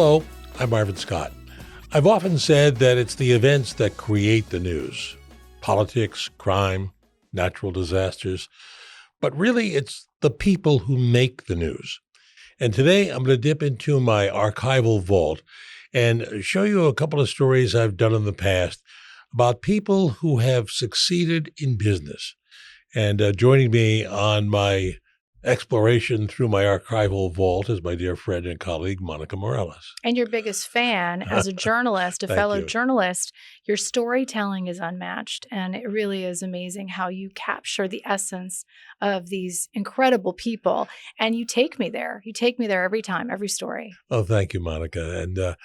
Hello, I'm Marvin Scott. I've often said that it's the events that create the news. Politics, crime, natural disasters. But really, it's the people who make the news. And today, I'm going to dip into my archival vault and show you a couple of stories I've done in the past about people who have succeeded in business. And joining me on my exploration through my archival vault is my dear friend and colleague, Monica Morales. And your biggest fan as a journalist, a fellow journalist. Your storytelling is unmatched. And it really is amazing how you capture the essence of these incredible people. And you take me there. You take me there every time, every story. Oh, thank you, Monica. And,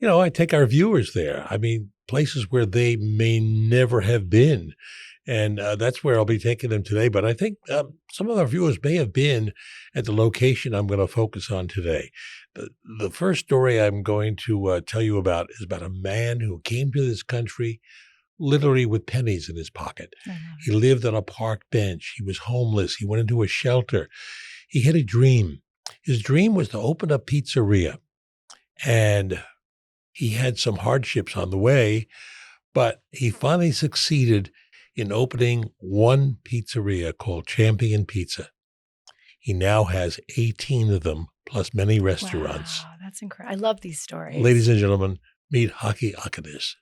I take our viewers there. I mean, places where they may never have been. And that's where I'll be taking them today. But I think some of our viewers may have been at the location I'm going to focus on today. The first story I'm going to tell you about is about a man who came to this country literally with pennies in his pocket. Mm-hmm. He lived on a park bench. He was homeless. He went into a shelter. He had a dream. His dream was to open a pizzeria. And he had some hardships on the way, but he finally succeeded in opening one pizzeria called Champion Pizza. He now has 18 of them, plus many restaurants. Wow, that's incredible. I love these stories. Ladies and gentlemen, meet Haki Akadis.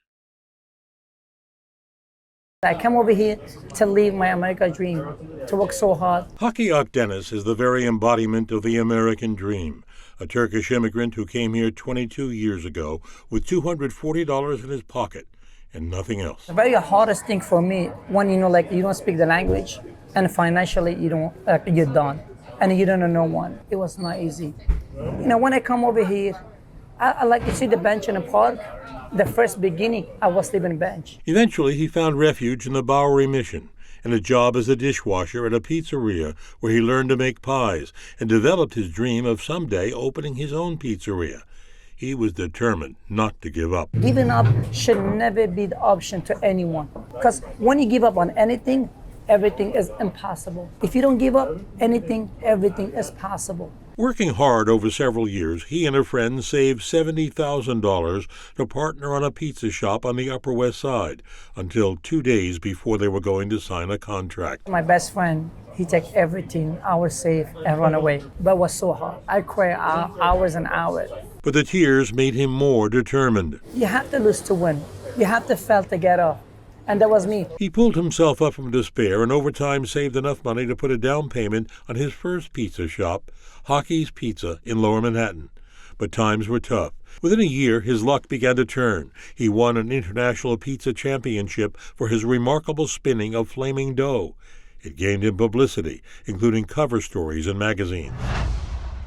I come over here to live my American dream, to work so hard. Haki Akdeniz is the very embodiment of the American dream, a Turkish immigrant who came here 22 years ago with $240 in his pocket and nothing else. The very hardest thing for me when you don't speak the language and financially you're done and you don't know no one. It was not easy. When I come over here, I like to see the bench in the park. The first beginning, I was sleeping on a bench. Eventually, he found refuge in the Bowery Mission and a job as a dishwasher at a pizzeria where he learned to make pies and developed his dream of someday opening his own pizzeria. He was determined not to give up. Giving up should never be the option to anyone. Because when you give up on anything, everything is impossible. If you don't give up anything, everything is possible. Working hard over several years, he and a friend saved $70,000 to partner on a pizza shop on the Upper West Side until 2 days before they were going to sign a contract. My best friend, he took everything, our safe, and run away. But it was so hard. I cried hours and hours. But the tears made him more determined. You have to lose to win. You have to fail to get up. And that was me. He pulled himself up from despair and over time saved enough money to put a down payment on his first pizza shop, Haki's Pizza in Lower Manhattan. But times were tough. Within a year, his luck began to turn. He won an international pizza championship for his remarkable spinning of flaming dough. It gained him publicity, including cover stories in magazines.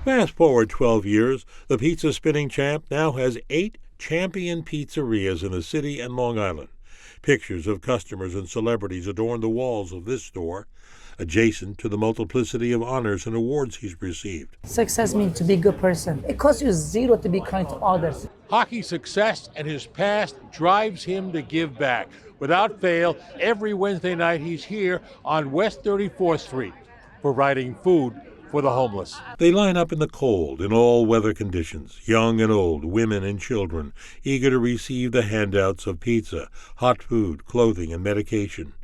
Fast forward 12 years, the pizza spinning champ now has 8 Champion pizzerias in the city and Long Island. Pictures of customers and celebrities adorn the walls of this store, adjacent to the multiplicity of honors and awards he's received. Success means to be a good person. It costs you zero to be kind to others. Haki's success and his past drives him to give back. Without fail, every Wednesday night he's here on West 34th Street, providing food for the homeless. They line up in the cold in all weather conditions, young and old, women and children, eager to receive the handouts of pizza, hot food, clothing, and medication.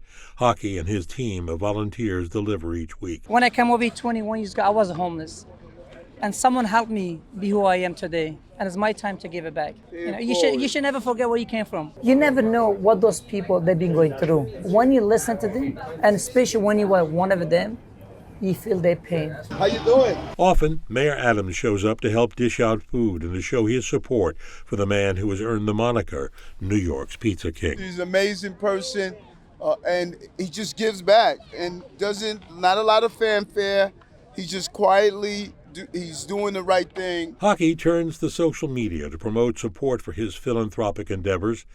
Haki and his team of volunteers deliver each week. When I came over here 21 years ago, I was homeless. And someone helped me be who I am today. And it's my time to give it back. You should never forget where you came from. You never know what those people they've been going through. When you listen to them, and especially when you are one of them, you feel their pain. How you doing? Often, Mayor Adams shows up to help dish out food and to show his support for the man who has earned the moniker New York's Pizza King. He's an amazing person, and he just gives back and not a lot of fanfare. He just quietly, he's doing the right thing. Haki turns to social media to promote support for his philanthropic endeavors.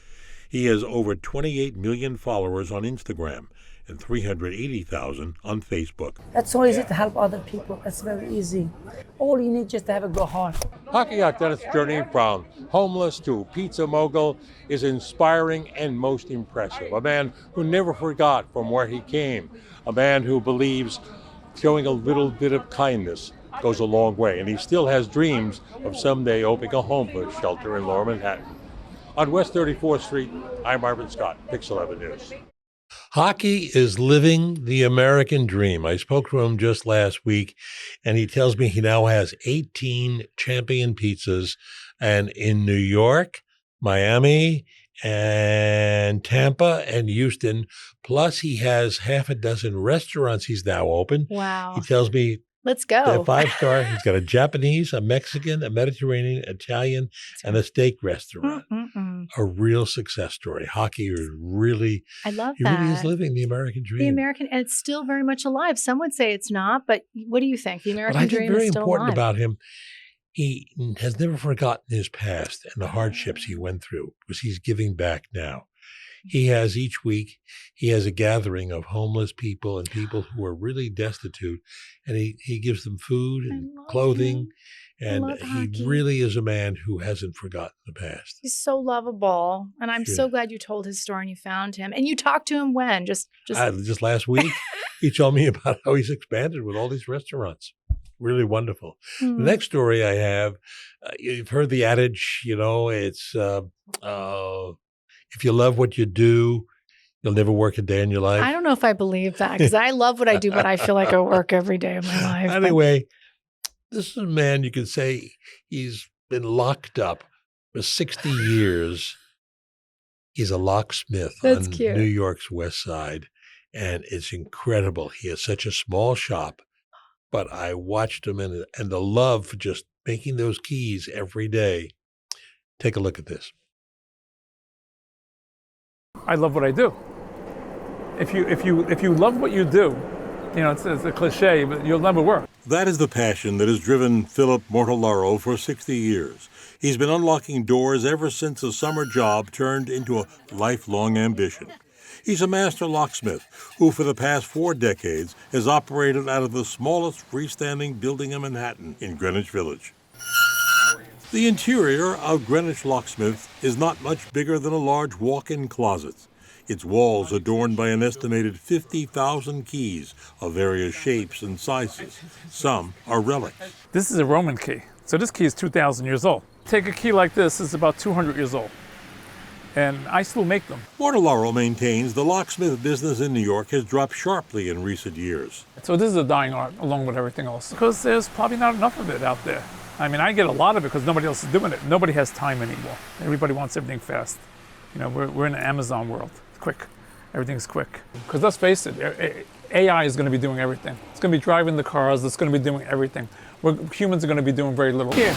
He has over 28 million followers on Instagram and 380,000 on Facebook. That's so easy to help other people. That's very easy. All you need just to have a good heart. Haki Akdeniz's journey from homeless to pizza mogul is inspiring and most impressive. A man who never forgot from where he came. A man who believes showing a little bit of kindness goes a long way, and he still has dreams of someday opening a homeless shelter in Lower Manhattan. On West 34th Street, I'm Marvin Scott, Pix 11 News. Hockey is living the American dream. I spoke to him just last week, and he tells me he now has 18 champion pizzas, and in New York, Miami, and Tampa, and Houston. Plus, he has half a dozen restaurants he's now open. Wow. He tells me let's go. a 5-star. He's got a Japanese, a Mexican, a Mediterranean, Italian, and a steak restaurant. A real success story. Hockey is really, I love he that. really is living the American dream. The American, and it's still very much alive. Some would say it's not, but what do you think? The American dream is still important alive. about him, he has never forgotten his past and the hardships he went through, because he's giving back now. He has each week, he has a gathering of homeless people and people who are really destitute, and he gives them food and clothing. And he really is a man who hasn't forgotten the past. He's so lovable. And I'm so glad you told his story and you found him. And you talked to him when? Just last week. He told me about how he's expanded with all these restaurants. Really wonderful. The next story I have, you've heard the adage, it's if you love what you do, you'll never work a day in your life. I don't know if I believe that, because I love what I do, but I feel like I work every day of my life. Anyway, this is a man, you could say he's been locked up for 60 years. He's a locksmith on New York's West Side, and it's incredible. He has such a small shop, but I watched him, and the love for just making those keys every day. Take a look at this. I love what I do. If you love what you do, it's a cliche, but you'll never work. That is the passion that has driven Philip Mortellaro for 60 years. He's been unlocking doors ever since a summer job turned into a lifelong ambition. He's a master locksmith who, for the past 4 decades, has operated out of the smallest freestanding building in Manhattan, in Greenwich Village. The interior of Greenwich Locksmith is not much bigger than a large walk-in closet. Its walls adorned by an estimated 50,000 keys of various shapes and sizes. Some are relics. This is a Roman key, so this key is 2,000 years old. Take a key like this, it's about 200 years old. And I still make them. Mortellaro maintains the locksmith business in New York has dropped sharply in recent years. So this is a dying art, along with everything else, because there's probably not enough of it out there. I mean, I get a lot of it because nobody else is doing it. Nobody has time anymore. Everybody wants everything fast. We're in an Amazon world. It's quick. Everything's quick. Because let's face it, AI is going to be doing everything. It's going to be driving the cars. It's going to be doing everything. Humans are going to be doing very little. Here,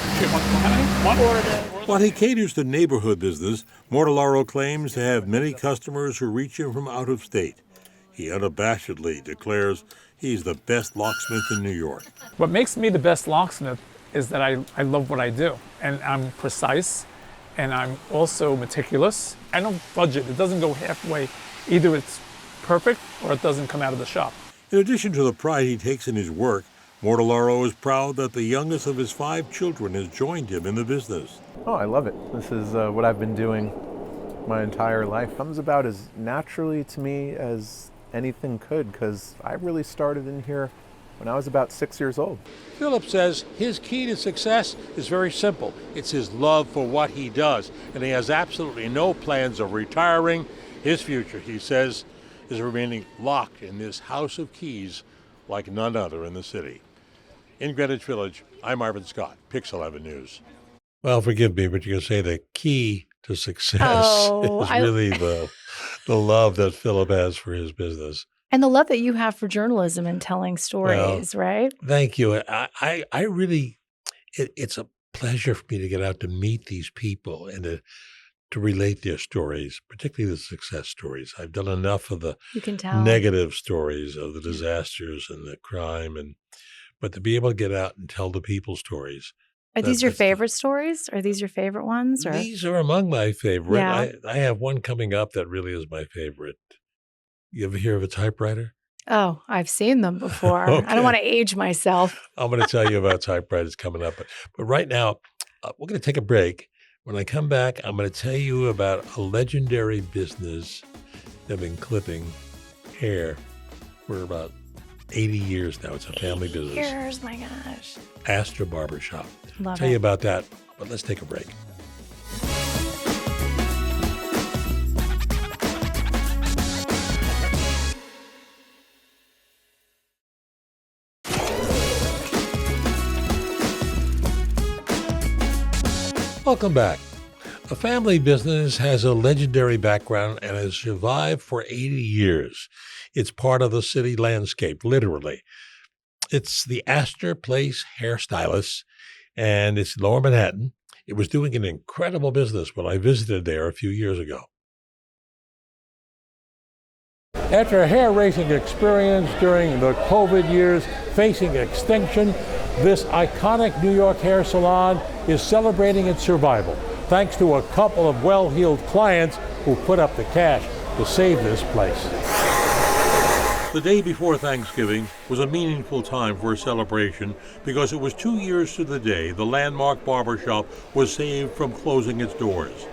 While he caters to neighborhood business, Mortellaro claims to have many customers who reach him from out of state. He unabashedly declares he's the best locksmith in New York. What makes me the best locksmith is that I love what I do, and I'm precise, and I'm also meticulous. I don't fudge it. It doesn't go halfway. Either it's perfect or it doesn't come out of the shop. In addition to the pride he takes in his work, Mortellaro is proud that the youngest of his 5 children has joined him in the business. Oh, I love it. This is what I've been doing my entire life. It comes about as naturally to me as anything could, because I really started in here when I was about 6 years old. Philip says his key to success is very simple. It's his love for what he does, and he has absolutely no plans of retiring. His future, he says, is remaining locked in this house of keys like none other in the city. In Greenwich Village, I'm Marvin Scott, Pix 11 News. Well, forgive me, but you can say the key to success is really the love that Philip has for his business. And the love that you have for journalism and telling stories, right? Thank you. I really, it's a pleasure for me to get out to meet these people and to relate their stories, particularly the success stories. I've done enough of the negative stories of the disasters and the crime, but to be able to get out and tell the people stories. Are these your favorite stories? Are these your favorite ones? Or? These are among my favorite. Yeah. I have one coming up that really is my favorite. You ever hear of a typewriter? Oh, I've seen them before. Okay. I don't want to age myself. I'm going to tell you about typewriters coming up. But right now, we're going to take a break. When I come back, I'm going to tell you about a legendary business that have been clipping hair for about 80 years now. It's a family business. Years, my gosh. Astor Barbershop. Love Tell it. you about that, but let's take a break. Welcome back. A family business has a legendary background and has survived for 80 years. It's part of the city landscape, literally. It's the Astor Place Hairstylists, and it's in Lower Manhattan. It was doing an incredible business when I visited there a few years ago. After a hair-raising experience during the COVID years facing extinction, this iconic New York hair salon is celebrating its survival, thanks to a couple of well-heeled clients who put up the cash to save this place. The day before Thanksgiving was a meaningful time for a celebration because it was 2 years to the day the landmark barbershop was saved from closing its doors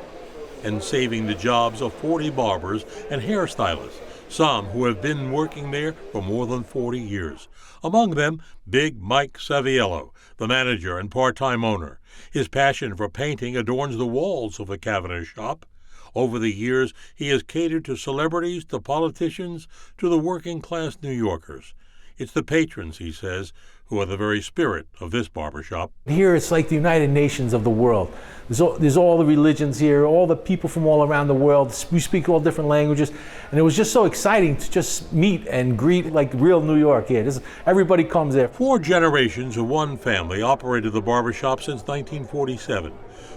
and saving the jobs of 40 barbers and hairstylists, some who have been working there for more than 40 years. Among them, Big Mike Saviello, the manager and part-time owner. His passion for painting adorns the walls of the Cavendish shop. Over the years, he has catered to celebrities, to politicians, to the working-class New Yorkers. It's the patrons, he says, who are the very spirit of this barbershop. Here it's like the United Nations of the world. There's all the religions here, all the people from all around the world. We speak all different languages. And it was just so exciting to just meet and greet like real New York here. Everybody comes there. 4 generations of one family operated the barbershop since 1947.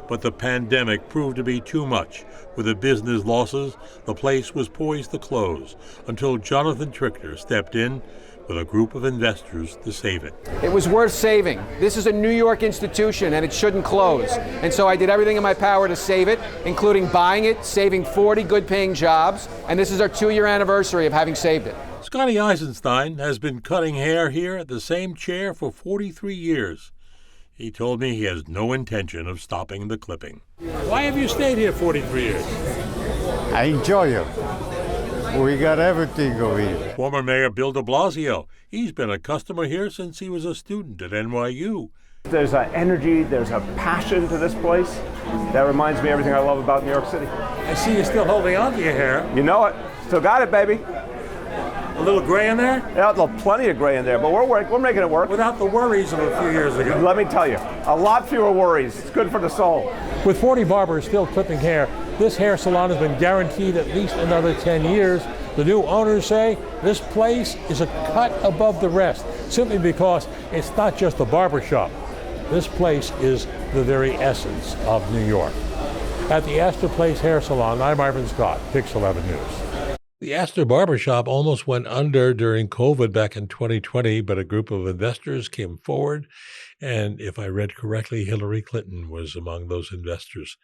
But the pandemic proved to be too much. With the business losses, the place was poised to close until Jonathan Trichter stepped in with a group of investors to save it. It was worth saving. This is a New York institution and it shouldn't close. And so I did everything in my power to save it, including buying it, saving 40 good-paying jobs, and this is our 2-year anniversary of having saved it. Scotty Eisenstein has been cutting hair here at the same chair for 43 years. He told me he has no intention of stopping the clipping. Why have you stayed here 43 years? I enjoy it. We got everything over here. Former Mayor Bill de Blasio. He's been a customer here since he was a student at NYU. There's an energy, there's a passion to this place that reminds me of everything I love about New York City. I see you still holding on to your hair. You know it. Still got it, baby. A little gray in there? Yeah, plenty of gray in there, but we're making it work. Without the worries of a few years ago. Let me tell you, a lot fewer worries. It's good for the soul. With 40 barbers still clipping hair, this hair salon has been guaranteed at least another 10 years. The new owners say this place is a cut above the rest, simply because it's not just a barbershop. This place is the very essence of New York. At the Astor Place Hair Salon, I'm Marvin Scott, Pix 11 News. The Astor Barbershop almost went under during COVID back in 2020, but a group of investors came forward. And if I read correctly, Hillary Clinton was among those investors.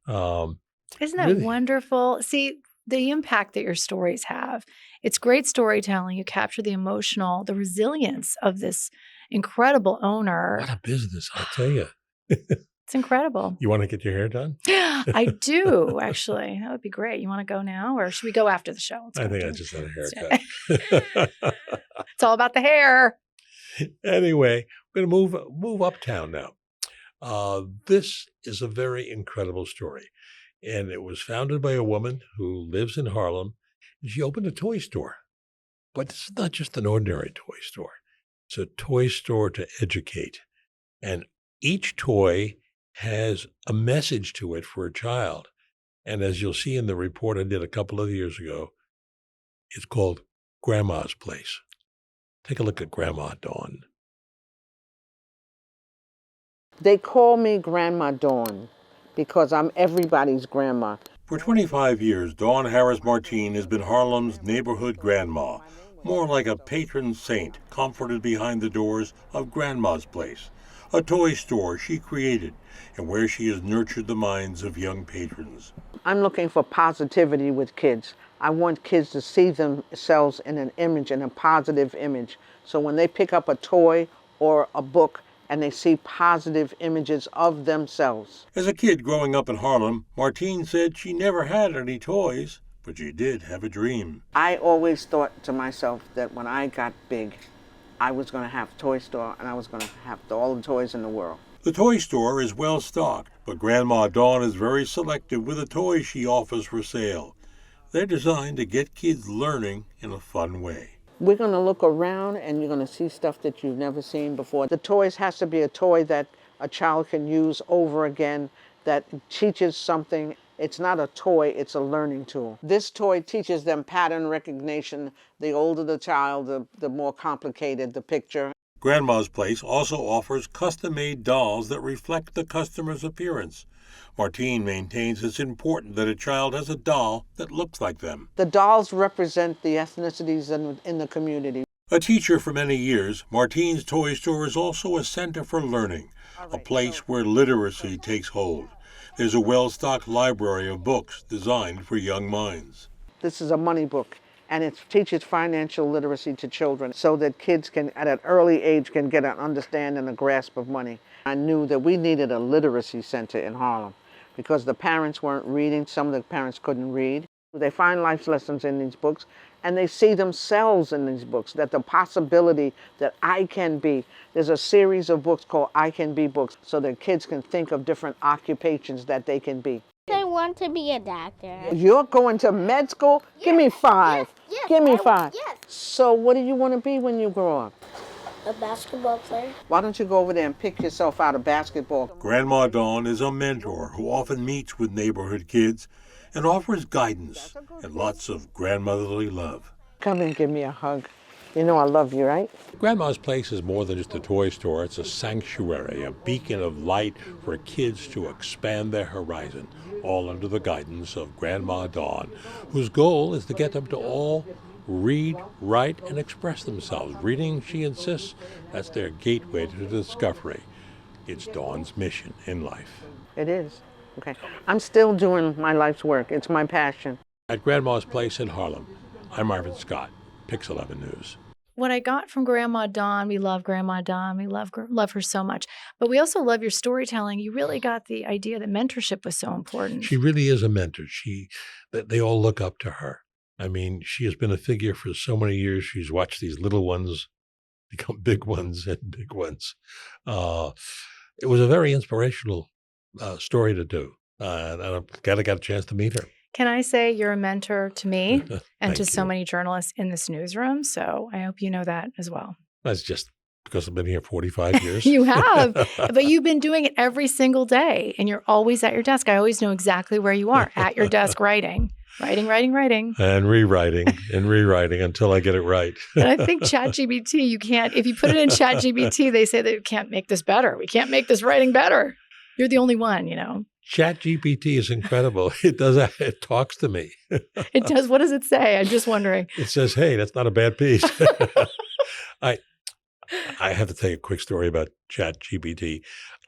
Isn't that really wonderful? See, the impact that your stories have. It's great storytelling. You capture the emotional, the resilience of this incredible owner. What a business, I tell you. It's incredible. You want to get your hair done? I do, actually. That would be great. You want to go now, or should we go after the show? I think I just had a haircut. It's all about the hair. Anyway, we're going to move uptown now. This is a very incredible story. And it was founded by a woman who lives in Harlem. She opened a toy store. But this is not just an ordinary toy store. It's a toy store to educate. And each toy has a message to it for a child. And as you'll see in the report I did a couple of years ago, it's called Grandma's Place. Take a look at Grandma Dawn. They call me Grandma Dawn because I'm everybody's grandma. For 25 years, Dawn Harris Martine has been Harlem's neighborhood grandma, more like a patron saint comforted behind the doors of Grandma's Place, a toy store she created and where she has nurtured the minds of young patrons. I'm looking for positivity with kids. I want kids to see themselves in an image, in a positive image. So when they pick up a toy or a book and they see positive images of themselves. As a kid growing up in Harlem, Martine said she never had any toys, but she did have a dream. I always thought to myself that when I got big, I was going to have a toy store, and I was going to have all the toys in the world. The toy store is well stocked, but Grandma Dawn is very selective with the toys she offers for sale. They're designed to get kids learning in a fun way. We're going to look around and you're going to see stuff that you've never seen before. The toys has to be a toy that a child can use over again, that teaches something. It's not a toy, it's a learning tool. This toy teaches them pattern recognition. The older the child, the more complicated the picture. Grandma's Place also offers custom-made dolls that reflect the customer's appearance. Martine maintains it's important that a child has a doll that looks like them. The dolls represent the ethnicities in the community. A teacher for many years, Martine's Toy Store is also a center for learning, a place where literacy takes hold. There's a well-stocked library of books designed for young minds. This is a money book, and it teaches financial literacy to children so that kids can, at an early age, can get an understanding and a grasp of money. I knew that we needed a literacy center in Harlem because the parents weren't reading. Some of the parents couldn't read. They find life lessons in these books, and they see themselves in these books, that the possibility that I can be. There's a series of books called I Can Be books, so that kids can think of different occupations that they can be. I want to be a doctor. You're going to med school? Yes. Give me 5. Yes, Give me 5. Yes. So what do you want to be when you grow up? A basketball player. Why don't you go over there and pick yourself out a basketball? Grandma Dawn is a mentor who often meets with neighborhood kids and offers guidance and lots of grandmotherly love. Come and give me a hug. You know I love you, right? Grandma's Place is more than just a toy store. It's a sanctuary, a beacon of light for kids to expand their horizon, all under the guidance of Grandma Dawn, whose goal is to get them to all read, write, and express themselves. Reading, she insists, that's their gateway to discovery. It's Dawn's mission in life. It is. Okay. I'm still doing my life's work. It's my passion. At Grandma's Place in Harlem, I'm Marvin Scott, Pix 11 News. What I got from Grandma Dawn, we love Grandma Dawn. We love her so much. But we also love your storytelling. You really got the idea that mentorship was so important. She really is a mentor. They all look up to her. I mean, she has been a figure for so many years. She's watched these little ones become big ones and big ones. It was a very inspirational story to do. And I'm glad I got a chance to meet her. Can I say you're a mentor to me and to so you. many journalists in this newsroom? So I hope you know that as well. That's just because I've been here 45 years. You have, but you've been doing it every single day and you're always at your desk. I always know exactly where you are, at your desk writing. Writing. And rewriting until I get it right. And I think ChatGPT, you can't, if you put it in ChatGPT, they say that you can't make this better. We can't make this writing better. You're the only one, you know. ChatGPT is incredible. It talks to me. It does. What does it say? I'm just wondering. It says, hey, that's not a bad piece. I have to tell you a quick story about ChatGPT.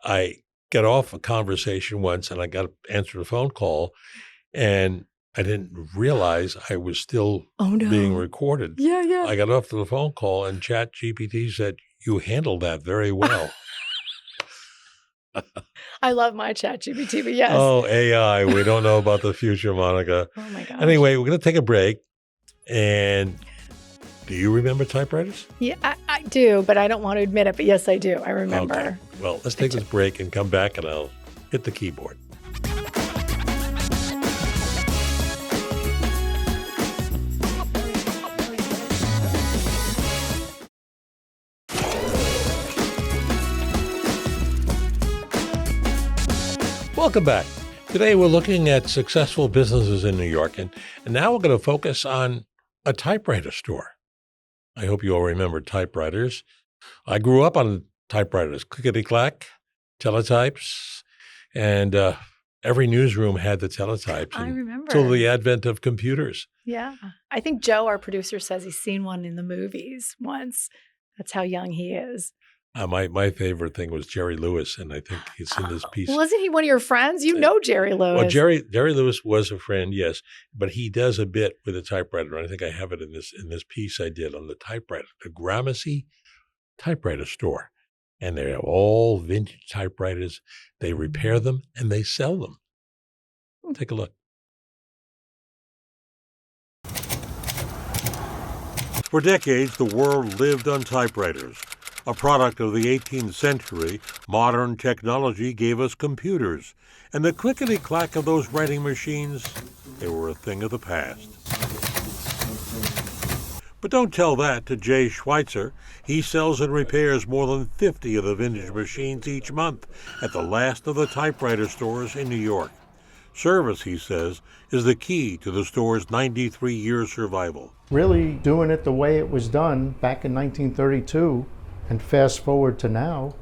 I got off a conversation once and I got to answer a phone call and I didn't realize I was still being recorded. Yeah. I got off the phone call and ChatGPT said, you handled that very well. I love my ChatGPT, but yes. Oh, AI. We don't know about the future, Monica. Oh, my gosh. Anyway, we're going to take a break. And do you remember typewriters? Yeah, I do, but I don't want to admit it. But yes, I do. I remember. Okay. Well, let's take this break and come back and I'll hit the keyboard. Welcome back. Today we're looking at successful businesses in New York, and now we're going to focus on a typewriter store. I hope you all remember typewriters. I grew up on typewriters, clickety-clack, teletypes, and every newsroom had the teletypes. I remember. Until the advent of computers. Yeah. I think Joe, our producer, says he's seen one in the movies once. That's how young he is. My favorite thing was Jerry Lewis, and I think it's in this piece. Wasn't he one of your friends? You know Jerry Lewis. Well, Jerry Lewis was a friend, yes, but he does a bit with a typewriter. And I think I have it in this piece I did on the typewriter, the Gramercy typewriter store, and they're all vintage typewriters. They repair them and they sell them. Take a look. For decades, the world lived on typewriters. A product of the 18th century, modern technology gave us computers, and the clickety-clack of those writing machines, they were a thing of the past. But don't tell that to Jay Schweitzer. He sells and repairs more than 50 of the vintage machines each month at the last of the typewriter stores in New York. Service, he says, is the key to the store's 93-year survival. Really doing it the way it was done back in 1932, and fast forward to now,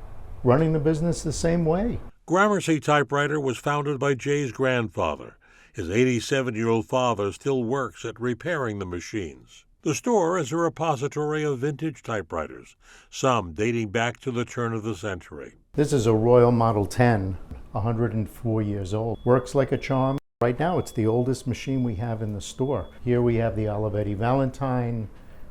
running the business the same way. Gramercy Typewriter was founded by Jay's grandfather. His 87-year-old father still works at repairing the machines. The store is a repository of vintage typewriters, some dating back to the turn of the century. This is a Royal Model 10, 104 years old. Works like a charm. Right now it's the oldest machine we have in the store. Here we have the Olivetti Valentine,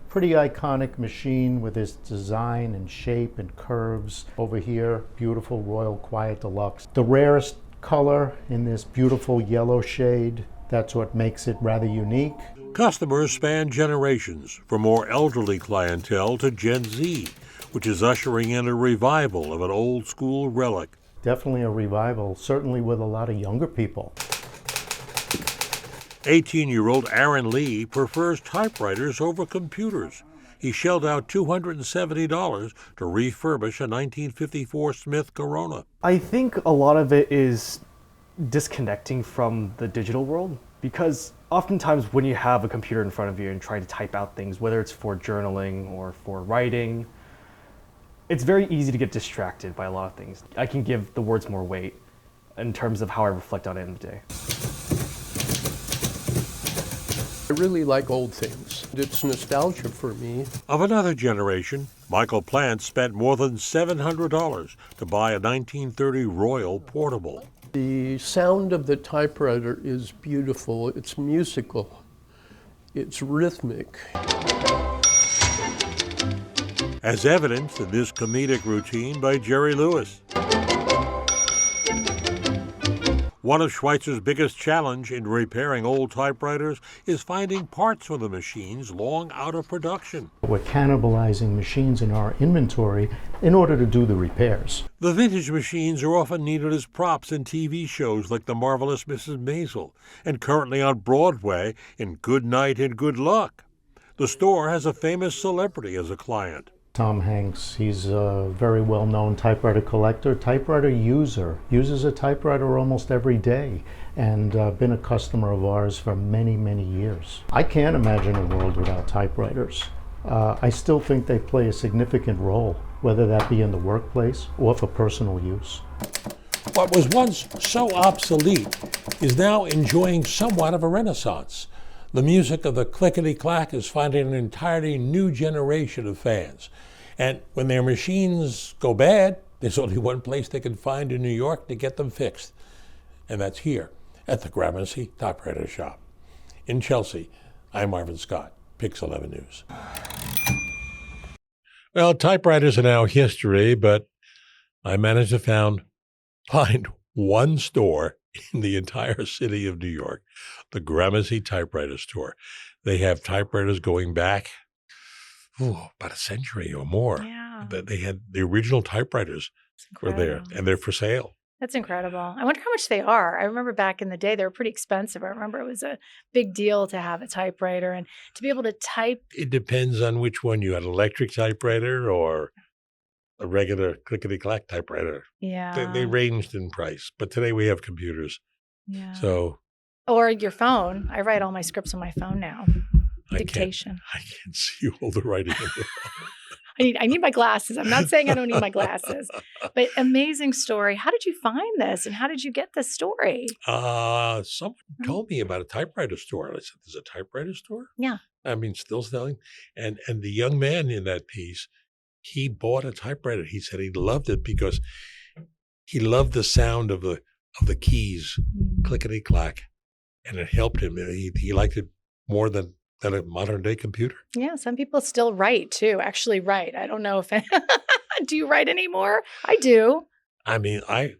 pretty iconic machine with its design and shape and curves. Over here, beautiful Royal Quiet Deluxe. The rarest color in this beautiful yellow shade. That's what makes it rather unique. Customers span generations, from more elderly clientele to Gen Z, which is ushering in a revival of an old-school relic. Definitely a revival, certainly with a lot of younger people. 18-year-old Aaron Lee prefers typewriters over computers. He shelled out $270 to refurbish a 1954 Smith Corona. I think a lot of it is disconnecting from the digital world, because oftentimes when you have a computer in front of you and try to type out things, whether it's for journaling or for writing, it's very easy to get distracted by a lot of things. I can give the words more weight in terms of how I reflect on it in the day. I really like old things. It's nostalgia for me. Of another generation, Michael Plant spent more than $700 to buy a 1930 Royal Portable. The sound of the typewriter is beautiful. It's musical. It's rhythmic. As evidenced in this comedic routine by Jerry Lewis. One of Schweitzer's biggest challenge in repairing old typewriters is finding parts for the machines long out of production. We're cannibalizing machines in our inventory in order to do the repairs. The vintage machines are often needed as props in TV shows like The Marvelous Mrs. Maisel, and currently on Broadway in Good Night and Good Luck. The store has a famous celebrity as a client. Tom Hanks, he's a very well-known typewriter collector, typewriter user, uses a typewriter almost every day, and been a customer of ours for many, many years. I can't imagine a world without typewriters. I still think they play a significant role, whether that be in the workplace or for personal use. What was once so obsolete is now enjoying somewhat of a renaissance. The music of the clickety-clack is finding an entirely new generation of fans. And when their machines go bad, there's only one place they can find in New York to get them fixed. And that's here at the Gramercy Typewriter Shop. In Chelsea, I'm Marvin Scott, Pix 11 News. Well, typewriters are now history, but I managed to find one store in the entire city of New York, the Gramercy Typewriter Store. They have typewriters going back about a century or more. Yeah. They had the original typewriters were there, and they're for sale. That's incredible. I wonder how much they are. I remember back in the day, they were pretty expensive. I remember it was a big deal to have a typewriter and to be able to type. It depends on which one you had, electric typewriter or a regular clickety-clack typewriter. Yeah. They ranged in price, but today we have computers. Yeah. So. Or your phone. I write all my scripts on my phone now. Dictation. I can't see all the writing in the phone. I need my glasses. I'm not saying I don't need my glasses, but amazing story. How did you find this and how did you get this story? Someone told me about a typewriter store. I said, there's a typewriter store? Yeah. I mean, still selling. And the young man in that piece, he bought a typewriter. He said he loved it because he loved the sound of the keys, clickety-clack, and it helped him. He liked it more than a modern day computer. Yeah, some people still write too, actually write. I don't know if, do you write anymore? I do. I mean, I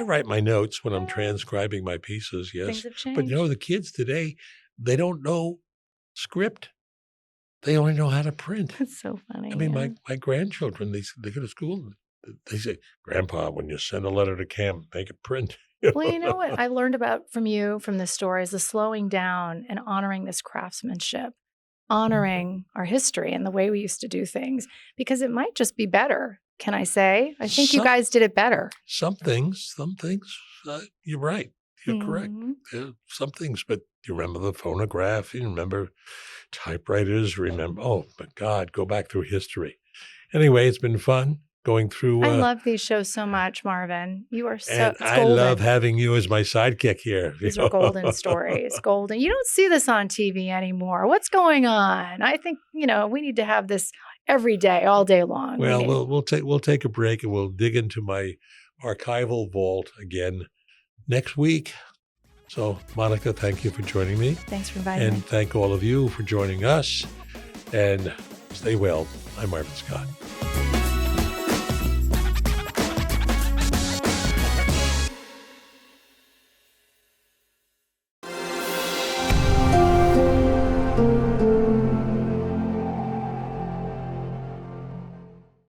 write my notes when I'm transcribing my pieces, yes. Things have changed. But the kids today, they don't know script. they only know how to print. That's so funny. I mean, my grandchildren, they go to school, they say, Grandpa, when you send a letter to Cam, make it print. Well, you know what I learned about from you from this story is the slowing down and honoring this craftsmanship, honoring our history and the way we used to do things, because it might just be better. Can I say? I think you guys did it better. Some things, you're right. You're correct. Mhm. Some things, but you remember the phonograph, you remember typewriters, oh, but God, go back through history. Anyway, it's been fun going through. I love these shows so much, Marvin. You are so And it's I golden. love having you as my sidekick here. These are golden stories. Golden. You don't see this on TV anymore. What's going on? I think, we need to have this every day, all day long. Well, we'll take a break and we'll dig into my archival vault again next week. So, Monica, thank you for joining me. Thanks for inviting me. And thank all of you for joining us. And stay well. I'm Marvin Scott.